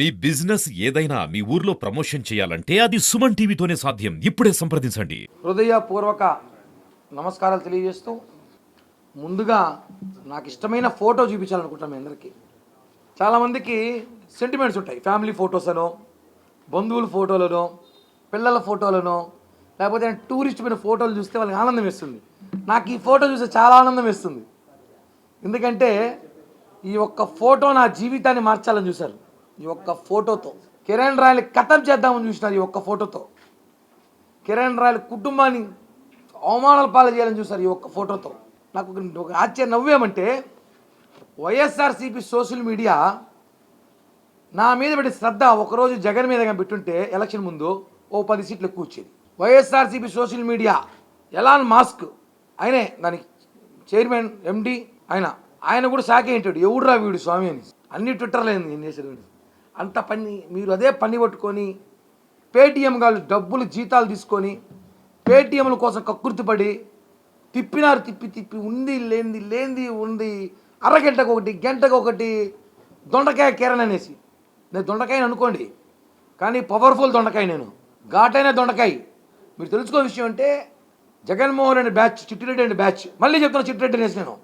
మీ business ఏదైనా మీ ఊర్లో promotion చేయాలంటే అది సుమన్ టీవీతోనే సాధ్యం. ఇప్పుడే సంప్రదించండి. హృదయపూర్వక నమస్కారాలు తెలియజేస్తూ ముందుగా నాకు ఇష్టమైన ఫోటో చూపించాలనుకుంటాను మీ అందరికీ. చాలామందికి సెంటిమెంట్స్ ఉంటాయి, ఫ్యామిలీ ఫొటోస్ అనో, బంధువుల ఫోటోలనో, పిల్లల ఫోటోలనో, లేకపోతే టూరిస్ట్ మీద ఫోటోలు చూస్తే వాళ్ళకి ఆనందం వేస్తుంది. నాకు ఈ ఫోటో చూస్తే చాలా ఆనందం వేస్తుంది. ఎందుకంటే ఈ ఒక్క ఫోటో నా జీవితాన్ని మార్చాలని చూశారు. ఈ ఒక్క ఫోటోతో కిరణ్ రాయల్ కథం చేద్దామని చూసినారు. ఈ ఒక్క ఫోటోతో కిరణ్ రాయల్ కుటుంబాన్ని అవమానాలు పాలు చేయాలని చూశారు. ఈ ఒక్క ఫోటోతో నాకు ఒక ఆశ్చర్య నవ్వేమంటే, వైఎస్ఆర్సీపీ సోషల్ మీడియా నా మీద పెట్టి శ్రద్ధ ఒకరోజు జగన్ మీద పెట్టుంటే ఎలక్షన్ ముందు ఓ 10 సీట్లు ఎక్కువ వచ్చేది. YSRCP social media Elon Musk ఆయనే దానికి చైర్మన్ ఎండి, ఆయన కూడా షాక్ ఏంటాడు, ఎవడురా వీడు స్వామి అని. అన్ని ట్విట్టర్లో ఏం చేసేది అంత పని. మీరు అదే పని పట్టుకొని పేటీఎం గాళ్ళు డబ్బులు జీతాలు తీసుకొని పేటీఎంల కోసం కక్కుర్తిపడి తిప్పినారు. తిప్పి ఉంది లేనిది ఉంది, అరగంటకు ఒకటి గంటకు ఒకటి దొండకాయ కిరణ్ అనేసి. నేను దొండకాయని అనుకోండి, కానీ పవర్ఫుల్ దొండకాయ, నేను ఘాటైన దొండకాయ. మీరు తెలుసుకో విషయం అంటే జగన్మోహన్ రెడ్డి బ్యాచ్, చిట్టిరెడ్డి అండి బ్యాచ్. మళ్ళీ చెప్తున్నా చిట్టిరెడ్డి అనేసి, నేను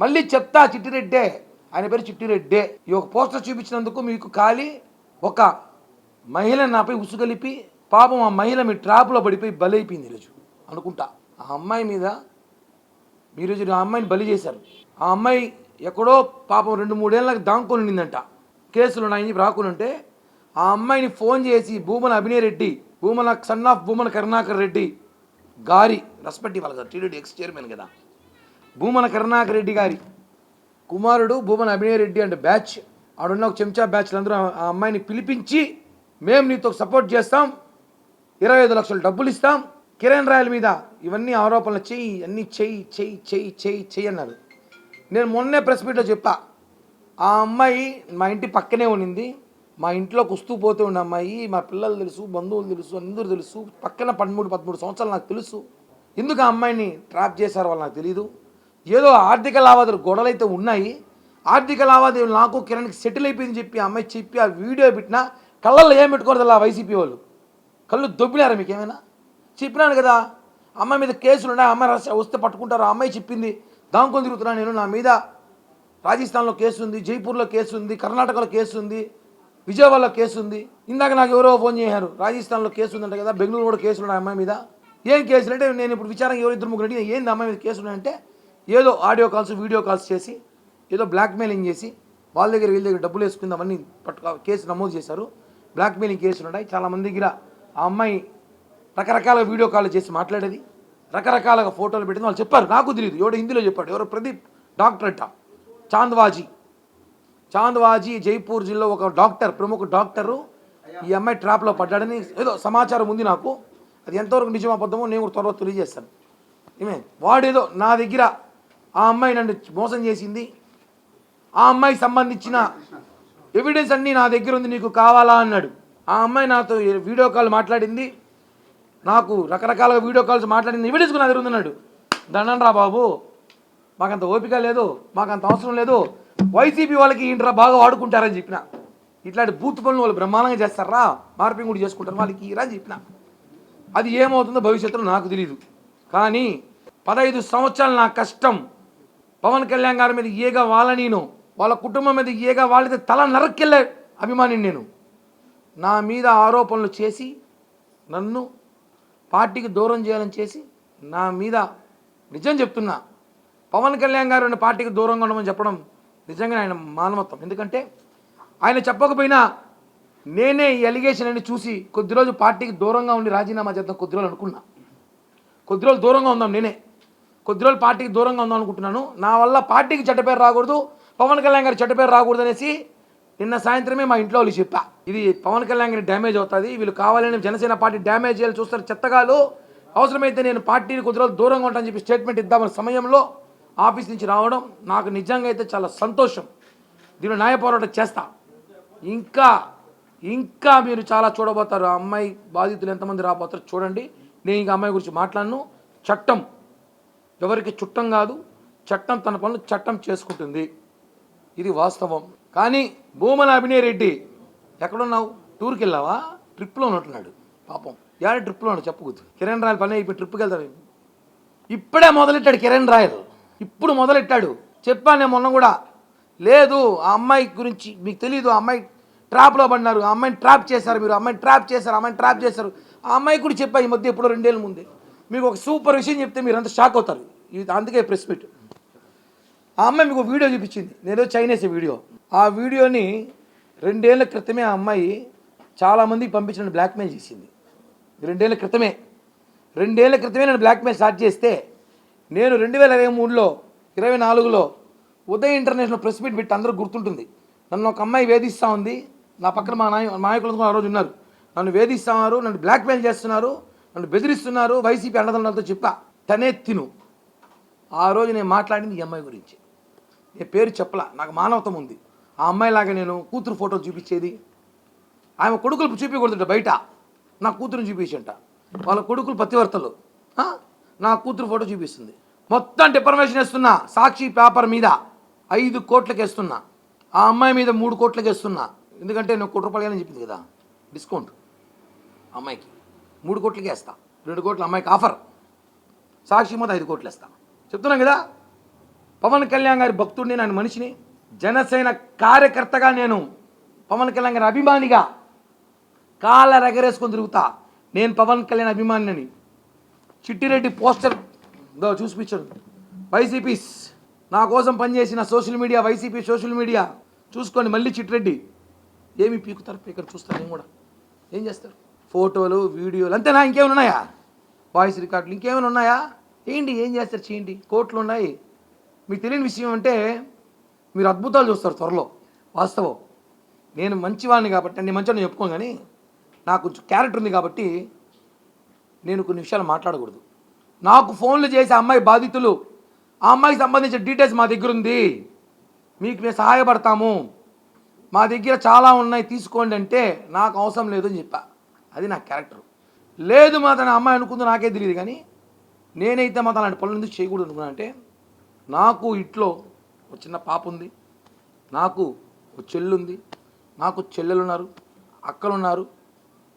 మళ్ళీ చెప్తా చిట్టిరెడ్డే, ఆయన పేరు చిట్టిరెడ్డే. ఈ ఒక పోస్టర్ చూపించినందుకు మీకు ఖాళీ ఒక మహిళ నాపై ఉసుగలిపి పాపం ఆ మహిళ మీ ట్రాప్లో పడిపోయి బలైపోయింది ఈరోజు అనుకుంటా. ఆ అమ్మాయి మీద ఈరోజు ఆ అమ్మాయిని బలి చేశారు. ఆ అమ్మాయి ఎక్కడో పాపం 2-3 ఏళ్ళకి దాంకొని ఉండిందంట, కేసులు ఉన్నాయని రాకుని ఉంటే ఆ అమ్మాయిని ఫోన్ చేసి భూమన అభినయ్ రెడ్డి, భూమన సన్ ఆఫ్ భూమన కరుణాకర్ రెడ్డి గారి రెస్పెక్ట్ ఇవ్వాలి కదా, టీడీడీ ఎక్స్ చైర్మన్ కదా, భూమన కరుణాకర్ రెడ్డి గారి కుమారుడు భూమన అభినయ్ రెడ్డి అంటే బ్యాచ్, ఆడున్న ఒక చెంచా బ్యాచ్లు అందరూ ఆ అమ్మాయిని పిలిపించి మేము నీతో సపోర్ట్ చేస్తాం, 25 లక్షలు డబ్బులు ఇస్తాం, కిరణ్ రాయల్ మీద ఇవన్నీ ఆరోపణలు చెయ్యి, అన్నీ చెయ్యి అన్నారు. నేను మొన్నే ప్రెస్ మీట్లో చెప్పా, ఆ అమ్మాయి మా ఇంటి పక్కనే ఉండింది, మా ఇంట్లో కుస్తూ పోతూ ఉన్న అమ్మాయి, మా పిల్లలు తెలుసు, బంధువులు తెలుసు, అందరూ తెలుసు, పక్కన 13 సంవత్సరాలు నాకు తెలుసు. ఎందుకు ఆ అమ్మాయిని ట్రాప్ చేశారో వాళ్ళు నాకు తెలీదు. ఏదో ఆర్థిక లావాదేవీలు గొడవలు అయితే ఉన్నాయి, ఆర్థిక లావాదేవీలు నాకు కిరణ్కి సెటిల్ అయిపోయిందని చెప్పి ఆ అమ్మాయి చెప్పి ఆ వీడియో పెట్టినా కళ్ళల్లో ఏం పెట్టుకోరు అలా వైసీపీ వాళ్ళు. కళ్ళు దొబ్బినారా మీకు ఏమైనా? చెప్పినాను కదా, అమ్మాయి మీద కేసులు ఉన్నాయి, అమ్మాయి వస్తే పట్టుకుంటారు. ఆ అమ్మాయి చెప్పింది, దాంకొని తిరుగుతున్నాను నేను, నా మీద రాజస్థాన్లో కేసు ఉంది, జైపూర్లో కేసు ఉంది, కర్ణాటకలో కేసు ఉంది, విజయవాడలో కేసు ఉంది. ఇందాక నాకు ఎవరో ఫోన్ చేశారు, రాజస్థాన్లో కేసు ఉందంట కదా, బెంగళూరు కూడా కేసులు ఉన్నాయి అమ్మాయి మీద. ఏం కేసులు అంటే, నేను ఇప్పుడు విచారం ఎవరు 2-3 అడిగిన ఏంది అమ్మాయి మీద కేసులు ఉన్నాయంటే, ఏదో ఆడియో కాల్స్ వీడియో కాల్స్ చేసి ఏదో బ్లాక్మెయిలింగ్ చేసి వాళ్ళ దగ్గర వీళ్ళ దగ్గర డబ్బులు వేసుకుందామని కేసు నమోదు చేశారు. బ్లాక్మెయిలింగ్ కేసులు ఉన్నాయి చాలామంది దగ్గర. ఆ అమ్మాయి రకరకాల వీడియో కాల్ చేసి మాట్లాడేది, రకరకాలుగా ఫోటోలు పెట్టింది. వాళ్ళు చెప్పారు, నాకు తెలియదు, ఎవడో హిందీలో చెప్పాడు, ఎవరో ప్రదీప్ డాక్టర్ అంట, చాంద్వాజీ జైపూర్ జిల్లా ఒక డాక్టర్, ప్రముఖ డాక్టరు ఈ అమ్మాయి ట్రాప్లో పడ్డాడని ఏదో సమాచారం ఉంది నాకు. అది ఎంతవరకు నిజం అబద్ధమో నేను కూడా త్వరలో తెలియజేస్తాను. వాడేదో నా దగ్గర ఆ అమ్మాయి నన్ను మోసం చేసింది, ఆ అమ్మాయికి సంబంధించిన ఎవిడెన్స్ అన్నీ నా దగ్గర ఉంది, నీకు కావాలా అన్నాడు. ఆ అమ్మాయి నాతో వీడియో కాల్ మాట్లాడింది, నాకు రకరకాలుగా వీడియో కాల్స్ మాట్లాడింది, ఎవిడెన్స్ నా దగ్గర ఉందన్నాడు. దండంరా బాబు, మాకంత ఓపిక లేదు, మాకంత అవసరం లేదు, వైసీపీ వాళ్ళకి ఇంట్రా బాగా వాడుకుంటారని చెప్పిన. ఇట్లాంటి బూత్ పనులు వాళ్ళు బ్రహ్మాండంగా చేస్తారా, మార్పింగ్ కూడా చేసుకుంటారు, వాళ్ళకి ఇరా అని చెప్పిన. అది ఏమవుతుందో భవిష్యత్తులో నాకు తెలియదు. కానీ 15 సంవత్సరాలు నా కష్టం, పవన్ కళ్యాణ్ గారి మీద ఏగా వాళ్ళ నేను, వాళ్ళ కుటుంబం మీద ఏగా వాళ్ళది తల నరక్కెళ్ళే అభిమానిని నేను. నా మీద ఆరోపణలు చేసి నన్ను పార్టీకి దూరం చేయాలని చేసి నా మీద, నిజం చెప్తున్నా, పవన్ కళ్యాణ్ గారు పార్టీకి దూరంగా ఉండమని చెప్పడం నిజంగా ఆయన మానవత్వం. ఎందుకంటే ఆయన చెప్పకపోయినా నేనే ఈ అలిగేషన్ అని చూసి కొద్ది రోజు పార్టీకి దూరంగా ఉండి రాజీనామా చేద్దాం కొద్ది రోజులు అనుకున్నా. కొద్ది రోజులు దూరంగా ఉందాం, నేనే కొద్ది రోజులు పార్టీకి దూరంగా ఉందాం అనుకుంటున్నాను. నా వల్ల పార్టీకి చెడ్డ పేరు రాకూడదు, పవన్ కళ్యాణ్ గారు చెడ్డ పేరు రాకూడదు అనేసి నిన్న సాయంత్రమే మా ఇంట్లో వాళ్ళు చెప్పా, ఇది పవన్ కళ్యాణ్ గారి డ్యామేజ్ అవుతుంది, వీళ్ళు కావాలని జనసేన పార్టీ డ్యామేజ్ చేయాలి చూస్తారు చెత్తగాలు, అవసరమైతే నేను పార్టీని కొద్ది రోజులు దూరంగా ఉంటానని చెప్పి స్టేట్మెంట్ ఇద్దామన్న సమయంలో ఆఫీస్ నుంచి రావడం నాకు నిజంగా అయితే చాలా సంతోషం. దీనిలో న్యాయ పోరాటం చేస్తా. ఇంకా మీరు చాలా చూడబోతారు. ఆ అమ్మాయి బాధితులు ఎంతమంది రాబోతారు చూడండి. నేను ఇంకా అమ్మాయి గురించి మాట్లాడను. చట్టం ఎవరికి చుట్టం కాదు, చట్టం తన పనులు చట్టం చేసుకుంటుంది, ఇది వాస్తవం. కానీ భూమన అభినయ్ రెడ్డి ఎక్కడున్నావు? టూర్కి వెళ్ళావా? ట్రిప్లో ఉన్నట్టున్నాడు పాపం. ఏడ ట్రిప్లో ఉన్నాడు చెప్పకూడదు. కిరణ్ రాయల్ పని అయిపోయి ట్రిప్కి వెళ్తాడు. ఇప్పుడే మొదలెట్టాడు కిరణ్ రాయల్, ఇప్పుడు మొదలెట్టాడు. చెప్పాను నేను మొన్న కూడా. లేదు ఆ అమ్మాయి గురించి మీకు తెలియదు, ఆ అమ్మాయి ట్రాప్లో పడినారు, ఆ అమ్మాయిని ట్రాప్ చేశారు, మీరు అమ్మాయిని ట్రాప్ చేశారు, అమ్మాయిని ట్రాప్ చేశారు. ఆ అమ్మాయి కూడా చెప్పా ఈ మధ్య ఎప్పుడో 2 ఏళ్ళ ముందే. మీకు ఒక సూపర్ విషయం చెప్తే మీరు అంతా షాక్ అవుతారు. ఇది అందుకే ప్రెస్ మీట్. ఆ అమ్మాయి మీకు వీడియో చూపించింది, నేను చైనీస్ వీడియో. ఆ వీడియోని 2 ఏళ్ల క్రితమే ఆ అమ్మాయి చాలామందికి పంపించిన బ్లాక్మెయిల్ చేసింది. 2 ఏళ్ల క్రితమే నేను బ్లాక్మెయిల్ స్టార్ట్ చేస్తే నేను 2023లో 24లో ఉదయ్ ఇంటర్నేషనల్ ప్రెస్ మీట్ పెట్టి అందరూ గుర్తుంటుంది. నన్ను ఒక అమ్మాయి వేధిస్తూ ఉంది, నా పక్కన మా నాయకులు ఆ రోజు ఉన్నారు. నన్ను వేధిస్తున్నారు, నన్ను బ్లాక్మెయిల్ చేస్తున్నారు, నన్ను బెదిరిస్తున్నారు, వైసీపీ అండదండలతో చెప్పా. తనే తిను. ఆ రోజు నేను మాట్లాడింది ఈ అమ్మాయి గురించి. నేను పేరు చెప్పలా, నాకు మానవత్వం ఉంది. ఆ అమ్మాయిలాగా నేను కూతురు ఫోటోలు చూపించేది, ఆమె కొడుకులు చూపించకూడదుంట బయట, నా కూతురుని చూపించంట. వాళ్ళ కొడుకులు పతివర్తలు, నా కూతురు ఫోటో చూపిస్తుంది. మొత్తం డిఫర్మేషన్ వేస్తున్నా. సాక్షి పేపర్ మీద 5 కోట్లకి వేస్తున్నా, ఆ అమ్మాయి మీద 3 కోట్లకి వేస్తున్నా. ఎందుకంటే నేను 1 కోటి రూపాయలు అని చెప్పింది కదా డిస్కౌంట్. అమ్మాయికి 3 కోట్లకి వేస్తా, 2 కోట్ల అమ్మాయికి ఆఫర్. సాక్షి మీద 5 కోట్లు వేస్తా. చెప్తున్నాం కదా. పవన్ కళ్యాణ్ గారి భక్తుడిని, నేను మనిషిని, జనసేన కార్యకర్తగా నేను పవన్ కళ్యాణ్ గారి అభిమానిగా కాళ్ళ ఎగరేసుకొని తిరుగుతా. నేను పవన్ కళ్యాణ్ అభిమానిని. చిట్టిరెడ్డి పోస్టర్ చూసిపించాడు. వైసీపీస్ నా కోసం పనిచేసిన social media, YCP social media చూసుకోండి. మళ్ళీ చిట్టిరెడ్డి ఏమి పీకుతారు, పీకరు చూస్తారు. నేను కూడా ఏం చేస్తారు, ఫోటోలు వీడియోలు అంతేనా? ఇంకేమైనా ఉన్నాయా? వాయిస్ రికార్డులు ఇంకేమైనా ఉన్నాయా? ఏంటి ఏం చేస్తారు, చేయండి. కోట్లు ఉన్నాయి. మీకు తెలియని విషయం అంటే మీరు అద్భుతాలు చూస్తారు త్వరలో. వాస్తవం. నేను మంచివాడిని కాబట్టి, నేను మంచివాడిని చెప్పుకోను, కానీ నాకు కొంచెం క్యారెక్టర్ ఉంది కాబట్టి నేను కొన్ని విషయాలు మాట్లాడకూడదు. నాకు ఫోన్లు చేసి అమ్మాయి బాధితులు, ఆ అమ్మాయికి సంబంధించిన డీటెయిల్స్ మా దగ్గర ఉంది, మీకు మేము సహాయపడతాము, మా దగ్గర చాలా ఉన్నాయి తీసుకోండి అంటే నాకు అవసరం లేదు అని చెప్పా. అది నా క్యారెక్టర్. లేదు మా తన అమ్మాయి అనుకుందో నాకే తెలియదు, కానీ నేనైతే మా అలాంటి పనులు ఎందుకు చేయకూడదు అనుకున్నా అంటే, నాకు ఇంట్లో ఒక చిన్న పాప ఉంది, నాకు ఒక చెల్లు ఉంది, నాకు చెల్లెలు ఉన్నారు, అక్కలు ఉన్నారు,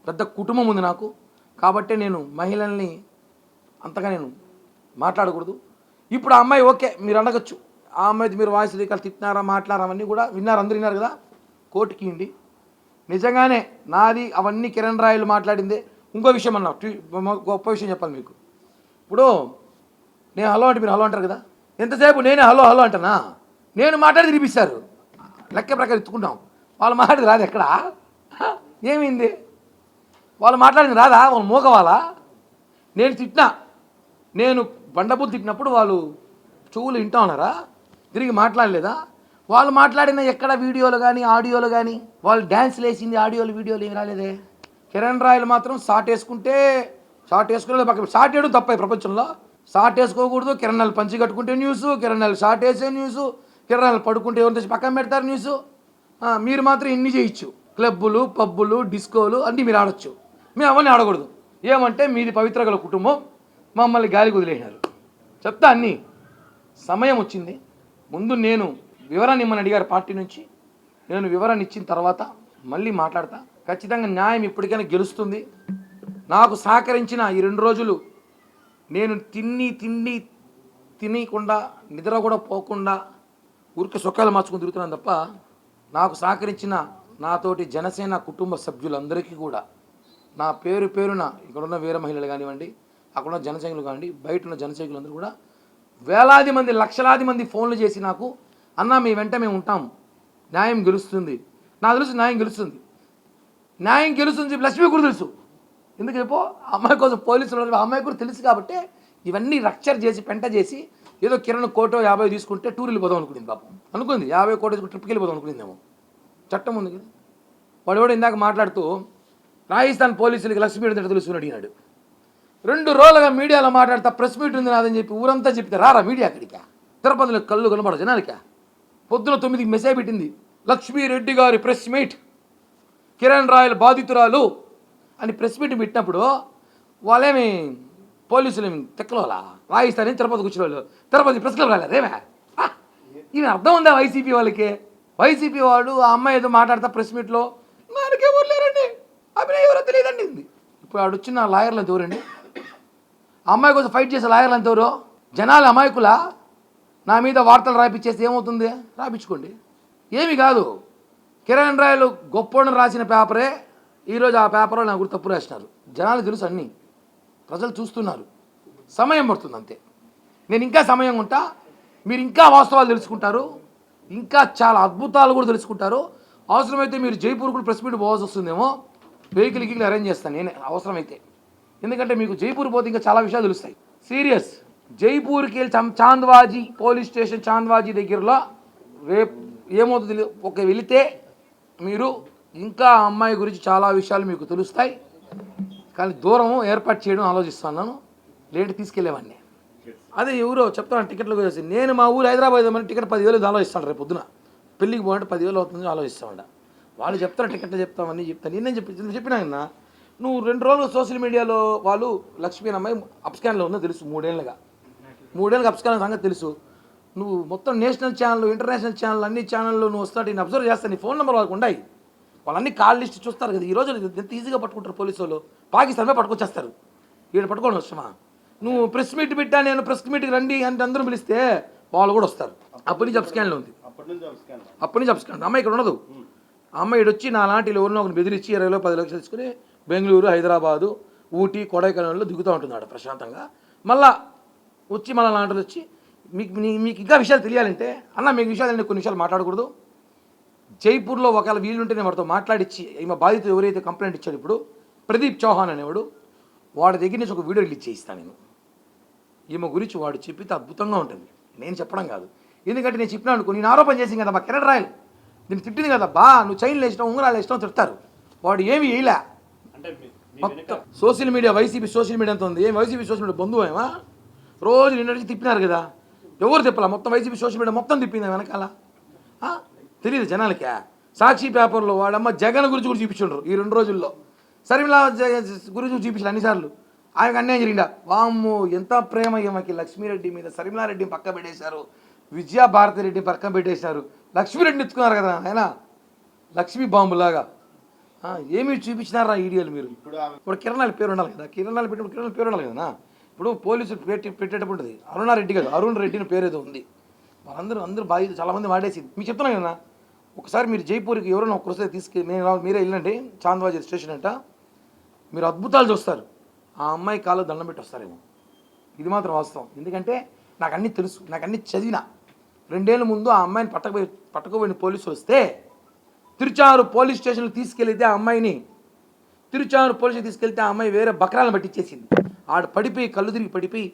పెద్ద కుటుంబం ఉంది నాకు. కాబట్టి నేను మహిళల్ని అంతగా నేను మాట్లాడకూడదు. ఇప్పుడు ఆ అమ్మాయి ఓకే మీరు అడగచ్చు, ఆ అమ్మాయిది మీరు వాయిస్ రికార్డు తిట్టినారా మాట్లాడారా అవన్నీ కూడా విన్నారు, అందరూ విన్నారు కదా. కోర్టుకి ఇండి నిజంగానే నాది అవన్నీ కిరణ్ రాయలు మాట్లాడిందే. ఇంకో విషయం అన్నా, గొప్ప విషయం చెప్పాలి మీకు. ఇప్పుడు నేను హలో అంటే మీరు హలో అంటారు కదా, ఎంతసేపు నేనే హలో హలో అంటానా? నేను మాట్లాడి తినిపిస్తారు, లెక్క ప్రకారం ఎత్తుకుంటాం. వాళ్ళు మాట్లాడేది రాదు ఎక్కడ, ఏమైంది? వాళ్ళు మాట్లాడింది రాదా? వాళ్ళు మోగవాలా? నేను తిట్టినా, నేను బండబుద్ధి తిట్టినప్పుడు వాళ్ళు చెవులు వింటా ఉన్నారా? తిరిగి మాట్లాడలేదా? వాళ్ళు మాట్లాడిన ఎక్కడ వీడియోలు కానీ ఆడియోలు కానీ, వాళ్ళు డ్యాన్స్లు వేసింది ఆడియోలు వీడియోలు ఏమి రాలేదే. కిరణ్ రాయలు మాత్రం షార్ట్ వేసుకుంటే షార్ట్ వేసుకోలేదు, పక్క షార్ట్ వేయడం తప్ప ప్రపంచంలో. షార్ట్ వేసుకోకూడదు. కిరణ్ రాయలు పంచి కట్టుకుంటే న్యూస్, కిరణ్ రాయలు షార్ట్ వేసే న్యూస్, కిరణ్ రాయలు పడుకుంటే ఎవరు తెచ్చి పక్కన పెడతారు న్యూస్. మీరు మాత్రం ఇన్ని చేయొచ్చు, క్లబ్బులు పబ్బులు డిస్కోలు అన్నీ మీరు ఆడొచ్చు, మేము అవన్నీ ఆడకూడదు. ఏమంటే మీది పవిత్ర గల కుటుంబం, మమ్మల్ని గాలికి వదిలేసినారు. చెప్తా అన్నీ. సమయం వచ్చింది, ముందు నేను వివరాన్ని ఇమ్మని అడిగారు పార్టీ నుంచి, నేను వివరాన్ని ఇచ్చిన తర్వాత మళ్ళీ మాట్లాడతా. ఖచ్చితంగా న్యాయం ఇప్పటికైనా గెలుస్తుంది. నాకు సహకరించిన ఈ 2 రోజులు నేను తినకుండా నిద్ర కూడా పోకుండా ఊరికి సుఖాలు మార్చుకుని తిరుగుతున్నాను తప్ప, నాకు సహకరించిన నాతోటి జనసేన కుటుంబ సభ్యులందరికీ కూడా నా పేరున ఇక్కడున్న వీర మహిళలు కానివ్వండి, అక్కడున్న జనసైనికులు కానివ్వండి, బయట ఉన్న జనసైనికులందరూ కూడా వేలాది మంది లక్షలాది మంది ఫోన్లు చేసి నాకు, అన్న మీ వెంట మేము ఉంటాం, న్యాయం గెలుస్తుంది, నాకు తెలుసు న్యాయం గెలుస్తుంది, న్యాయం గెలుస్తుంది. లక్ష్మి కూడా తెలుసు. ఎందుకు చెప్పో, అమ్మాయి కోసం పోలీసులు అమ్మాయి కూడా తెలుసు కాబట్టి ఇవన్నీ రక్చర్ చేసి పెంట చేసి ఏదో కిరణ్ 150 తీసుకుంటే టూర్ వెళ్ళిపోదాం అనుకునింది పాపం. అనుకుంది 50 కోట్లు ట్రిప్కి వెళ్ళిపోదాం అనుకునిందేమో. చట్టం ఉంది కదా. వాడు కూడా ఇందాక మాట్లాడుతూ రాజస్థాన్ పోలీసులకి లక్ష్మీ మీడియా తెలుసుకుని అడిగినాడు. 2 రోజులుగా మీడియాలో మాట్లాడతా ప్రెస్ మీట్ ఉంది నాదని చెప్పి ఊరంతా చెప్తే రారా మీడియా అక్కడికి? తిరుపతిలో కళ్ళు కనబడదు జనాలకి. పొద్దున 9కి మెసేజ్ పెట్టింది, లక్ష్మీరెడ్డి గారి ప్రెస్ మీట్, కిరణ్ రాయల్ బాధితురాలు అని ప్రెస్ మీట్ పెట్టినప్పుడు వాళ్ళేమి పోలీసులు ఏమి తెక్కలోలా? రాజస్థాన్ తిరుపతి కూర్చున్న వాళ్ళు తిరుపతి ప్రెస్ క్లబ్ రాలేదేమే? ఇవి అర్థం ఉందా వైసీపీ వాళ్ళకి? వైసీపీ వాడు ఆ అమ్మాయి ఏదో మాట్లాడతా ప్రెస్ మీట్లో మరి అయిపోయింది. ఇప్పుడు ఆడొచ్చిన లాయర్లు ఎంత ఎవరండి? ఆ అమ్మాయి కోసం ఫైట్ చేసే లాయర్లు ఎంత ఎవరు? జనాలు అమాయకులా? నా మీద వార్తలు రాయించేస్తే ఏమవుతుంది? రాయించుకోండి, ఏమి కాదు. కిరణ్ రాయలు గొప్పోడని రాసిన పేపరే ఈరోజు ఆ పేపర్లో నా గురించి తప్పు రాసినారు. జనాలు తెలుసు, అన్నీ ప్రజలు చూస్తున్నారు. సమయం పడుతుంది అంతే. నేను ఇంకా సమయం ఉంటా, మీరు ఇంకా వాస్తవాలు తెలుసుకుంటారు, ఇంకా చాలా అద్భుతాలు కూడా తెలుసుకుంటారు. అవసరమైతే మీరు జైపూర్ కూడా ప్రెస్ మీట్ పోవాల్సి వస్తుందేమో, వెహికల్ అరేంజ్ చేస్తాను నేనే అవసరమైతే. ఎందుకంటే మీకు జైపూర్ పోతే ఇంకా చాలా విషయాలు తెలుస్తాయి. సీరియస్. జైపూర్కి వెళ్ళి చాంద్వాజీ పోలీస్ స్టేషన్, చాంద్వాజీ దగ్గరలో రేపు ఏమవుతుంది ఒక వెళితే మీరు ఇంకా ఆ అమ్మాయి గురించి చాలా విషయాలు మీకు తెలుస్తాయి. కానీ దూరం ఏర్పాటు చేయడం ఆలోచిస్తున్నాను, లేట్ తీసుకెళ్ళేవాడిని. అదే ఎవరో చెప్తాను టికెట్లు వచ్చేసి, నేను మా ఊరు హైదరాబాద్ ఏమన్నా టికెట్ 10,000 ఆలోచిస్తాను. రేపు పొద్దున పెళ్ళికి పోవాలంటే 10,000 అవుతుంది ఆలోచిస్తామంట. వాళ్ళు చెప్తారు టికెట్లు చెప్తామని చెప్తాను. నేనేం చెప్పినా కన్నా, నువ్వు 2 రోజులు సోషల్ మీడియాలో వాళ్ళు లక్ష్మీ అమ్మాయి అప్స్కాన్లో ఉందో తెలుసు, 3 ఏళ్ళుగా అప్స్కాన్ సంగతి తెలుసు. నువ్వు మొత్తం నేషనల్ ఛానల్, ఇంటర్నేషనల్ ఛానల్, అన్ని ఛానల్లో నువ్వు వస్తాడు, నేను అబ్జర్వ్ చేస్తాను. నీ ఫోన్ నెంబర్ వాళ్ళకు ఉన్నాయి, వాళ్ళన్నీ కాల్ లిస్ట్ చూస్తారు కదా. ఈ రోజు ఎంత ఈజీగా పట్టుకుంటారు పోలీసు వాళ్ళు, పాకిస్తాన్లో పట్టుకొచ్చేస్తారు. వీడు పట్టుకోవడం వస్తామా? నువ్వు ప్రెస్ మీట్ పెట్టా, నేను ప్రెస్ మీట్కి రండి అంటే అందరూ పిలిస్తే వాళ్ళు కూడా వస్తారు. అప్పటి నుంచి అప్స్కాన్లో ఉంది, అప్పటి నుంచి అప్స్కాన్. అమ్మాయి ఇక్కడ ఉండదు. అమ్మాయి వచ్చి నా లాంటి ఎవరినో ఒకరిని బెదిరించి 20 10 లక్షలు తీసుకుని బెంగళూరు, హైదరాబాదు, ఊటీ, కొడైకెనాల్లో దిగుతూ ఉంటున్నాడు ప్రశాంతంగా. మళ్ళా వచ్చి మళ్ళీ లాంటిది వచ్చి మీకు ఇంకా విషయాలు తెలియాలంటే, అన్న మీకు విషయాలు కొన్ని విషయాలు మాట్లాడకూడదు. జైపూర్లో ఒకవేళ వీళ్ళుంటే నేను వాడితో మాట్లాడిచ్చి, ఈమె బాధితులు ఎవరైతే కంప్లైంట్ ఇచ్చాడు ఇప్పుడు ప్రదీప్ చౌహాన్ అనేవాడు, వాడి దగ్గర నుంచి ఒక వీడియో రిలీజ్ చేయిస్తాను నేను. ఈమె గురించి వాడు చెప్పితే అద్భుతంగా ఉంటుంది, నేను చెప్పడం కాదు. ఎందుకంటే నేను చెప్పినా అనుకో, నేను ఆరోపణ చేసింది కదా మా కిరణ్ రాయల్, నేను తిట్టింది కదా బా, నువ్వు చైన్లు వేసినావు, ఉంగరాలు వేసినావు తిడతారు. వాడు ఏమి వేయలే. మొత్తం social media, YCP social media అంత ఉంది. ఏం వైసీపీ సోషల్ మీడియా బంధువు ఏమా? రోజు నిన్నటికి తిప్పినారు కదా, ఎవరు తిప్పాల? మొత్తం వైసీపీ సోషల్ మీడియా మొత్తం తిప్పింది వెనకాల. తెలియదు జనాలకే. సాక్షి పేపర్లో వాడమ్మ జగన్ గురించి కూడా చూపించుండ్రు ఈ 2 రోజుల్లో. సరిమిలా గురించి చూపించారు అన్నిసార్లు. ఆయనకు అన్యాయం జరిగిందా? వామ్ము ఎంత ప్రేమ ఈమెకి లక్ష్మీరెడ్డి మీద. సరిమిలారెడ్డిని పక్క పెట్టేశారు, విజయభారతిరెడ్డి పక్కన పెట్టేశారు, లక్ష్మీరెడ్డిని ఎత్తుకున్నారు కదా ఆయన, లక్ష్మీ బాంబులాగా. ఏమి చూపించినారా ఈడియోలు మీరు? ఇప్పుడు కిరణాల పేరు ఉండాలి కదా, కిరణాలు పెట్టినప్పుడు కిరణాల పేరు ఉండాలి కదా. ఇప్పుడు పోలీసులు పెట్టేటప్పుడు ఉంటుంది అరుణారెడ్డి కదా, అరుణ్ రెడ్డిని పేరు ఏదో ఉంది. వాళ్ళందరూ బాధ్యత చాలామంది వాడేసింది. మీకు చెప్తున్నాను కదా, ఒకసారి మీరు జైపూర్కి ఎవరైనా ఒక్కసారి మీరే వెళ్ళండి, చాంద్వాజీ స్టేషన్ అంట, మీరు అద్భుతాలు చూస్తారు. ఆ అమ్మాయి కాళ్ళు దండం పెట్టి వస్తారేమో, ఇది మాత్రం వాస్తవం. ఎందుకంటే నాకు అన్నీ తెలుసు, నాకు అన్నీ చదివిన. 2 ఏళ్ళ ముందు ఆ అమ్మాయిని పట్టుకోబోయిన పోలీసులు వస్తే తిరుచారు పోలీస్ స్టేషన్కి తీసుకెళ్తే ఆ అమ్మాయిని తీసుకెళ్తే ఆ అమ్మాయి వేరే బకరాలను పట్టించేసింది. ఆడ పడిపోయి కళ్ళు తిరిగి పడిపోయి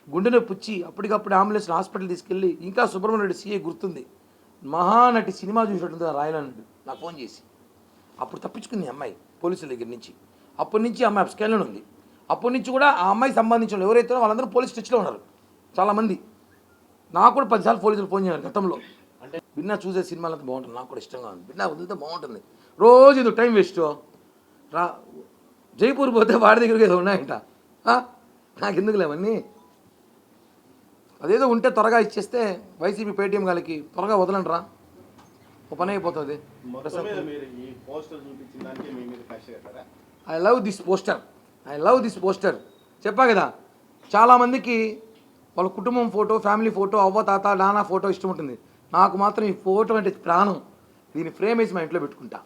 గుండె నొప్పి వచ్చి అప్పటికప్పుడు అంబులెన్స్ హాస్పిటల్ తీసుకెళ్ళి, ఇంకా సుబ్రహ్మణ్య రెడ్డి సీఏ గుర్తుంది, మహానటి సినిమా చూసినట్టుంది రాయలన్నాడు నాకు ఫోన్ చేసి. అప్పుడు తప్పించుకుంది అమ్మాయి పోలీసుల దగ్గర నుంచి. అప్పటి నుంచి అమ్మాయి అప్స్కాన్లోనే ఉంది. అప్పటి నుంచి కూడా ఆ అమ్మాయికి సంబంధించిన ఎవరైతే వాళ్ళందరూ పోలీస్ స్టేషన్లో ఉన్నారు చాలామంది. నాకు కూడా 10 సార్లు పోలీసులు ఫోన్ చేశారు గతంలో. బిన్నా చూసే సినిమాలు అంతా బాగుంటుంది, నాకు కూడా ఇష్టంగా ఉంది. బిన్నా వదిలితే బాగుంటుంది. రోజు ఇది టైం వేస్ట్ రా. జైపూర్ పోతే వాడి దగ్గరికి ఏదో ఉన్నాయంట, నాకు ఎందుకులే అవన్నీ. అదేదో ఉంటే త్వరగా ఇచ్చేస్తే వైసీపీ పేటీఎం గారికి త్వరగా వదలండి రా, ఒక పని అయిపోతుంది. ఐ లవ్ దిస్ పోస్టర్ చెప్పా కదా. చాలామందికి వాళ్ళ కుటుంబం ఫోటో, ఫ్యామిలీ ఫోటో, అవ్వ తాత నాన్న ఫోటో ఇష్టం ఉంటుంది. నాకు మాత్రం ఈ ఫోటో అంటే ప్రాణం. దీన్ని ఫ్రేమ్ వేసి మా ఇంట్లో పెట్టుకుంటా.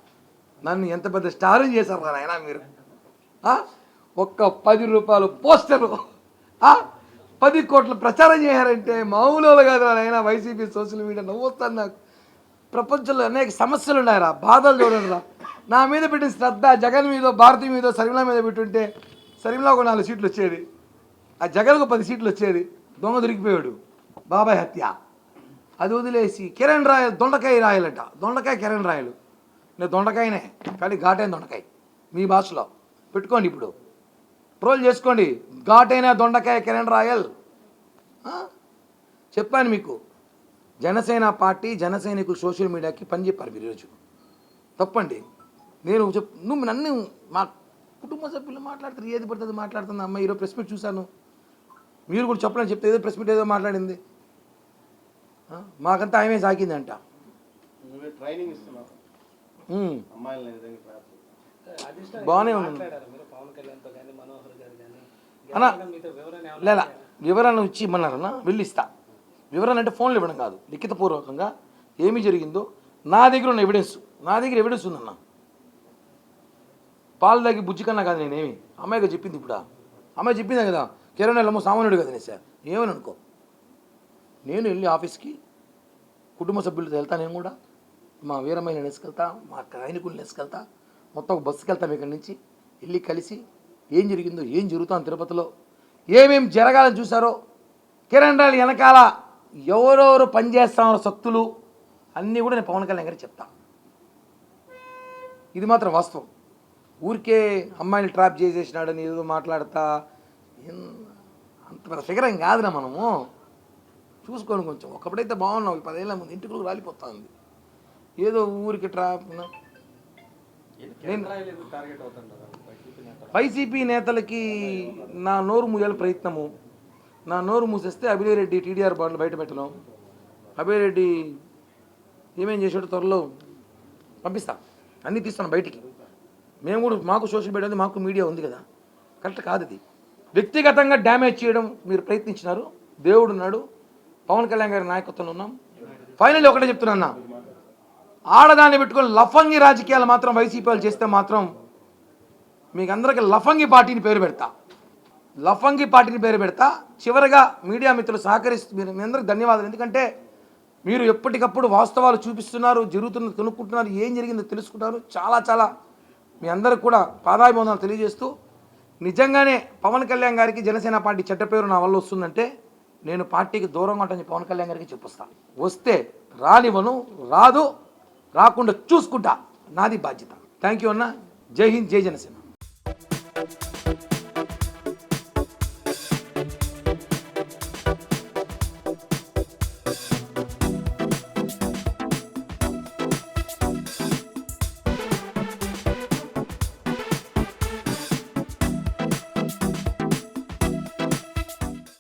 నన్ను ఎంత పెద్ద స్టార్ చేశారు రా నాయనా మీరు. ఒక్క 10 రూపాయలు పోస్టరు 10 కోట్ల ప్రచారం చేశారంటే మామూలు కాదు నాయనా. వైసీపీ సోషల్ మీడియా నవ్వుస్తాను. నాకు ప్రపంచంలో అనేక సమస్యలు ఉన్నాయరా, బాధలు చూడండి రా. నా మీద పెట్టిన శ్రద్ధ జగన్ మీద, భారతి మీద, సరిమిలా మీద పెట్టుంటే సరిమిలాకు 4 సీట్లు వచ్చేది, ఆ జగన్కు 10 సీట్లు వచ్చేది. దొంగ దొరికిపోయాడు, బాబాయ్ హత్య. అది వదిలేసి కిరణ్ రాయల్ దొండకాయ రాయలట. దొండకాయ కిరణ్ రాయలు, నేను దొండకాయనే కానీ ఘాటైన దొండకాయ. మీ భాషలో పెట్టుకోండి, ఇప్పుడు ట్రోల్ చేసుకోండి. ఘాటైన దొండకాయ కిరణ్ రాయల్. చెప్పాను మీకు, జనసేన పార్టీ జన సైనికులు సోషల్ మీడియాకి పని చెప్పారు మీరు ఈరోజు. తప్పండి. నేను నువ్వు నన్ను మా కుటుంబ సభ్యులు మాట్లాడుతారు, ఏది పడుతుంది మాట్లాడుతుంది. అమ్మ ఈరోజు ప్రెస్ మీట్ చూశాను, మీరు కూడా చెప్పలేని చెప్తే ఏదో ప్రెస్ మీట్ ఏదో మాట్లాడింది. మాకంతా ఆమె సాకిందంట. బాగానే ఉంది. అన్నా లేదా వివరణ ఇచ్చి ఇమ్మన్నారన్నా వెళ్ళిస్తా. వివరణ అంటే ఫోన్లు ఇవ్వడం కాదు, లిఖితపూర్వకంగా ఏమి జరిగిందో నా దగ్గర ఉన్న ఎవిడెన్స్ ఉందన్న. పాలు తాగి బుజ్జి కన్నా కాదు నేనేమి, అమ్మాయిగా చెప్పింది. ఇప్పుడు అమ్మాయి చెప్పింది కదా, కిరణ్ ఎల్లమ్మ సామాన్యుడు కదా సార్, ఏమని అనుకో. నేను వెళ్ళి ఆఫీస్కి కుటుంబ సభ్యులతో వెళ్తా, నేను కూడా మా వీరమైన వేసుకెళ్తా, మా సైనికుల్ని వేసుకెళ్తా, మొత్తం ఒక బస్సుకి వెళ్తాం ఇక్కడి నుంచి. వెళ్ళి కలిసి ఏం జరిగిందో, ఏం జరుగుతాం తిరుపతిలో, ఏమేమి జరగాలని చూసారో, కిరణ్ రాళ్ళు వెనకాల ఎవరెవరు పనిచేస్తామో శక్తులు అన్నీ కూడా నేను పవన్ కళ్యాణ్ గారికి చెప్తా. ఇది మాత్రం వాస్తవం. ఊరికే అమ్మాయిని ట్రాప్ చేసేసినాడని ఏదో మాట్లాడతా అంత పెద్ద ఫిగర్ ఏం కాదురా మనము. చూసుకోండి కొంచెం. ఒకప్పుడైతే బాగున్నావు, 10 ఏళ్ళ ముందు ఇంటికి రాలిపోతా ఉంది. ఏదో ఊరికి ట్రాప్. వైసీపీ నేతలకి నా నోరు మూయాల ప్రయత్నము, నా నోరు మూసేస్తే అభినయ్ రెడ్డి టీడీఆర్ బాండ్లు బయట పెట్టడం, అభినయ్ రెడ్డి ఏమేం చేసాడో త్వరలో పంపిస్తాం, అన్నీ తీస్తాను బయటికి. మేము కూడా మాకు సోషల్ మీడియా ఉంది, మాకు మీడియా ఉంది కదా, కరెక్ట్ కాదు ఇది. వ్యక్తిగతంగా డ్యామేజ్ చేయడం మీరు ప్రయత్నించినారు. దేవుడు ఉన్నాడు, పవన్ కళ్యాణ్ గారి నాయకత్వంలో ఉన్నాం. ఫైనల్ ఒకటే చెప్తున్నా, ఆడదాన్ని పెట్టుకొని లఫంగి రాజకీయాలు మాత్రం వైసీపీ వాళ్ళు చేస్తే మాత్రం మీకు అందరికీ లఫంగి పార్టీని పేరు పెడతా. చివరిగా మీడియా మిత్రులు సహకరిస్తూ మీ అందరికి ధన్యవాదాలు. ఎందుకంటే మీరు ఎప్పటికప్పుడు వాస్తవాలు చూపిస్తున్నారు, జరుగుతున్నది కనుక్కుంటున్నారు, ఏం జరిగిందో తెలుసుకుంటారు. చాలా మీ అందరికి కూడా పాదాభివందనాలు తెలియజేస్తూ, నిజంగానే పవన్ కళ్యాణ్ గారికి జనసేన పార్టీ చెడ్డ పేరు నా వల్ల వస్తుందంటే నేను పార్టీకి దూరంగా ఉంటానని పవన్ కళ్యాణ్ గారికి చెప్పొస్తా. వస్తే రానివ్వను, రాదు, రాకుండా చూసుకుంటా, నాది బాధ్యత. థ్యాంక్ యూ అన్న. జై హింద్, జై జనసేన.